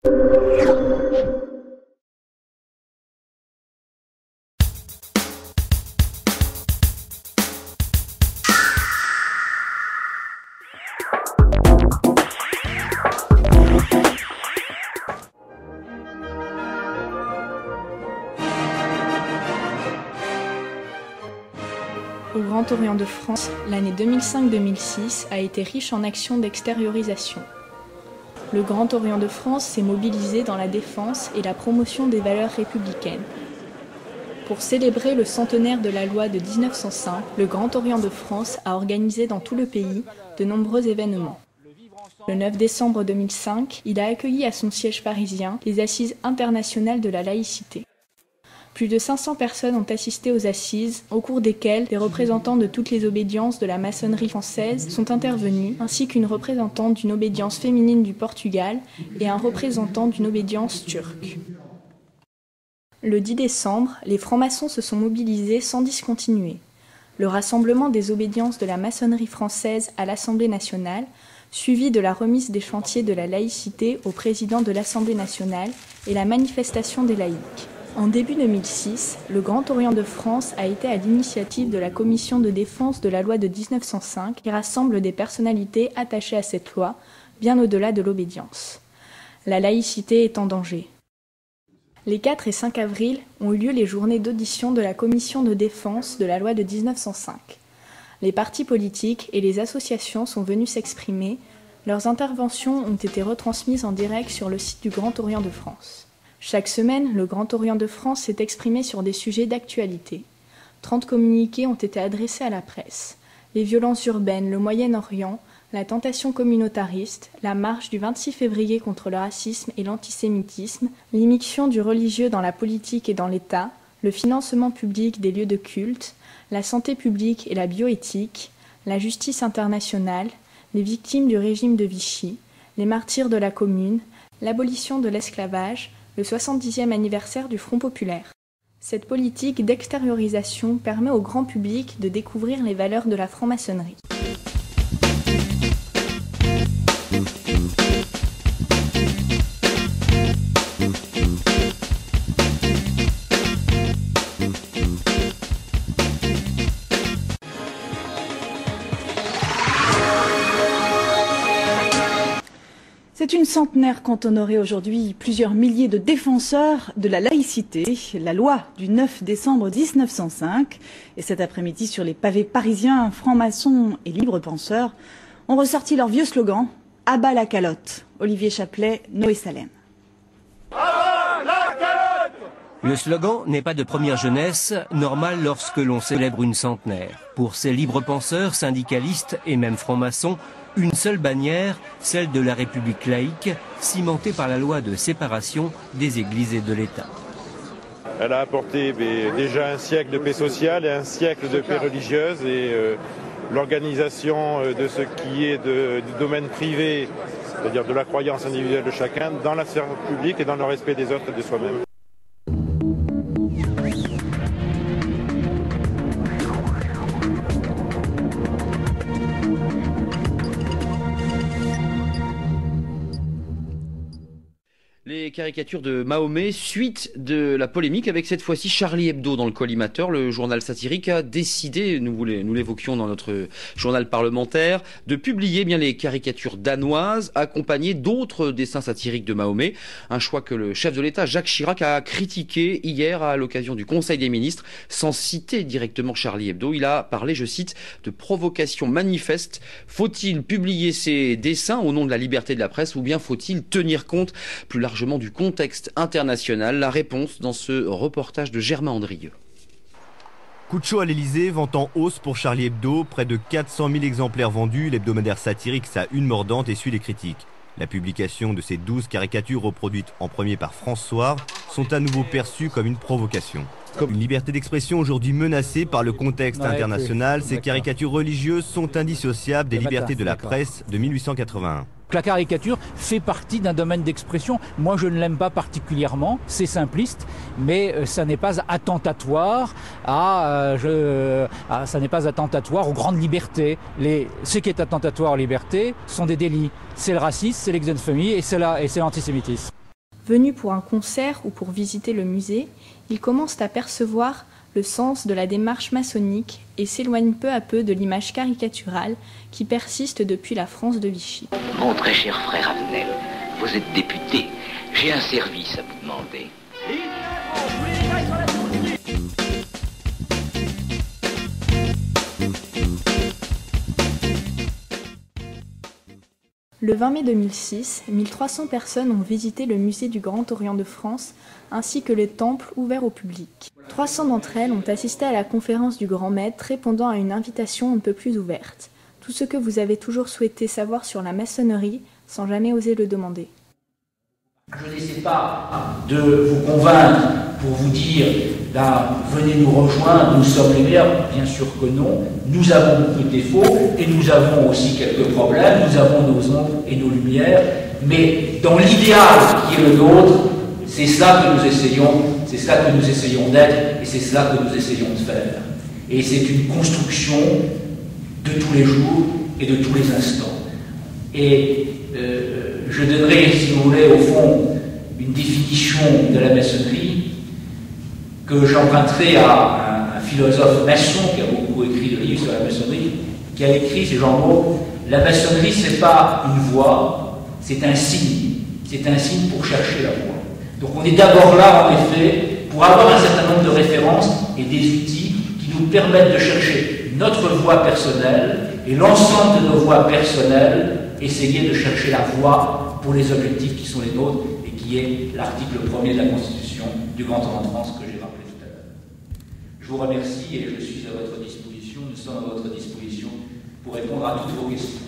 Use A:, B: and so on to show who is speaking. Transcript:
A: Au Grand Orient de France, l'année 2005-2006 a été riche en actions d'extériorisation. Le Grand Orient de France s'est mobilisé dans la défense et la promotion des valeurs républicaines. Pour célébrer le centenaire de la loi de 1905, le Grand Orient de France a organisé dans tout le pays de nombreux événements. Le 9 décembre 2005, il a accueilli à son siège parisien les Assises internationales de la laïcité. Plus de 500 personnes ont assisté aux assises, au cours desquelles des représentants de toutes les obédiences de la maçonnerie française sont intervenus, ainsi qu'une représentante d'une obédience féminine du Portugal et un représentant d'une obédience turque. Le 10 décembre, les francs-maçons se sont mobilisés sans discontinuer. Le rassemblement des obédiences de la maçonnerie française à l'Assemblée nationale, suivi de la remise des chantiers de la laïcité au président de l'Assemblée nationale et la manifestation des laïcs. En début 2006, le Grand Orient de France a été à l'initiative de la Commission de défense de la loi de 1905 qui rassemble des personnalités attachées à cette loi, bien au-delà de l'obédience. La laïcité est en danger. Les 4 et 5 avril ont eu lieu les journées d'audition de la Commission de défense de la loi de 1905. Les partis politiques et les associations sont venus s'exprimer. Leurs interventions ont été retransmises en direct sur le site du Grand Orient de France. Chaque semaine, le Grand Orient de France s'est exprimé sur des sujets d'actualité. 30 communiqués ont été adressés à la presse. Les violences urbaines, le Moyen-Orient, la tentation communautariste, la marche du 26 février contre le racisme et l'antisémitisme, l'immixtion du religieux dans la politique et dans l'État, le financement public des lieux de culte, la santé publique et la bioéthique, la justice internationale, les victimes du régime de Vichy, les martyrs de la Commune, l'abolition de l'esclavage, le 70e anniversaire du Front populaire. Cette politique d'extériorisation permet au grand public de découvrir les valeurs de la franc-maçonnerie.
B: C'est une centenaire qu'ont honoré aujourd'hui plusieurs milliers de défenseurs de la laïcité, la loi du 9 décembre 1905. Et cet après-midi, sur les pavés parisiens, francs-maçons et libres penseurs ont ressorti leur vieux slogan « À bas la calotte ». Olivier Chaplet, Noé Salem.
C: Le slogan n'est pas de première jeunesse, normal lorsque l'on célèbre une centenaire. Pour ces libres penseurs, syndicalistes et même francs-maçons, une seule bannière, celle de la République laïque, cimentée par la loi de séparation des églises et de l'État.
D: Elle a apporté déjà un siècle de paix sociale et un siècle de paix religieuse et l'organisation de ce qui est du domaine privé, c'est-à-dire de la croyance individuelle de chacun, dans la sphère publique et dans le respect des autres et de soi-même.
E: Les caricatures de Mahomet, suite de la polémique avec cette fois-ci Charlie Hebdo dans le collimateur. Le journal satirique a décidé, nous l'évoquions dans notre journal parlementaire, de publier bien les caricatures danoises accompagnées d'autres dessins satiriques de Mahomet. Un choix que le chef de l'État, Jacques Chirac, a critiqué hier à l'occasion du Conseil des ministres. Sans citer directement Charlie Hebdo, il a parlé, je cite, de provocation manifeste. Faut-il publier ces dessins au nom de la liberté de la presse ou bien faut-il tenir compte plus largement du contexte international? La réponse dans ce reportage de Germain Andrieux.
F: Coup de chaud à l'Elysée, vente en hausse pour Charlie Hebdo, près de 400 000 exemplaires vendus, l'hebdomadaire satirique sa une mordante essuie les critiques. La publication de ces 12 caricatures reproduites en premier par François sont à nouveau perçues comme une provocation. Une liberté d'expression aujourd'hui menacée par le contexte international, ces caricatures religieuses sont indissociables des libertés de la presse de 1881.
G: La caricature fait partie d'un domaine d'expression. Moi, je ne l'aime pas particulièrement, c'est simpliste, mais ça n'est pas attentatoire ça n'est pas attentatoire aux grandes libertés. Ce qui est attentatoire aux libertés sont des délits. C'est le racisme, c'est l'exophobie et c'est l'antisémitisme.
A: Venus pour un concert ou pour visiter le musée, ils commencent à percevoir le sens de la démarche maçonnique et s'éloignent peu à peu de l'image caricaturale qui persiste depuis la France de Vichy.
H: Mon très cher frère Avenel, vous êtes député. J'ai un service à vous demander.
A: Le 20 mai 2006, 1300 personnes ont visité le musée du Grand Orient de France ainsi que le temple ouvert au public. 300 d'entre elles ont assisté à la conférence du Grand Maître répondant à une invitation un peu plus ouverte. Tout ce que vous avez toujours souhaité savoir sur la maçonnerie sans jamais oser le demander.
I: Je n'essaie pas de vous convaincre pour vous dire venez nous rejoindre, nous sommes les meilleurs. Bien sûr que non. Nous avons beaucoup de défauts et nous avons aussi quelques problèmes. Nous avons nos ombres et nos lumières. Mais dans l'idéal qui est le nôtre, c'est cela que nous essayons, c'est cela que nous essayons d'être et c'est cela que nous essayons de faire. Et c'est une construction de tous les jours et de tous les instants. Et je donnerai, si vous voulez, au fond, une définition de la maçonnerie que j'emprunterai à un philosophe maçon qui a beaucoup écrit de livres sur la maçonnerie, qui a écrit ces genres: la maçonnerie, c'est pas une voie, c'est un signe. C'est un signe pour chercher la voie. Donc on est d'abord là, en effet, pour avoir un certain nombre de références et des outils qui nous permettent de chercher notre voie personnelle et l'ensemble de nos voies personnelles, essayer de chercher la voie pour les objectifs qui sont les nôtres et qui est l'article 1er de la Constitution du Grand Orient de France que j'ai rappelé tout à l'heure. Je vous remercie et je suis à votre disposition, nous sommes à votre disposition pour répondre à toutes vos questions.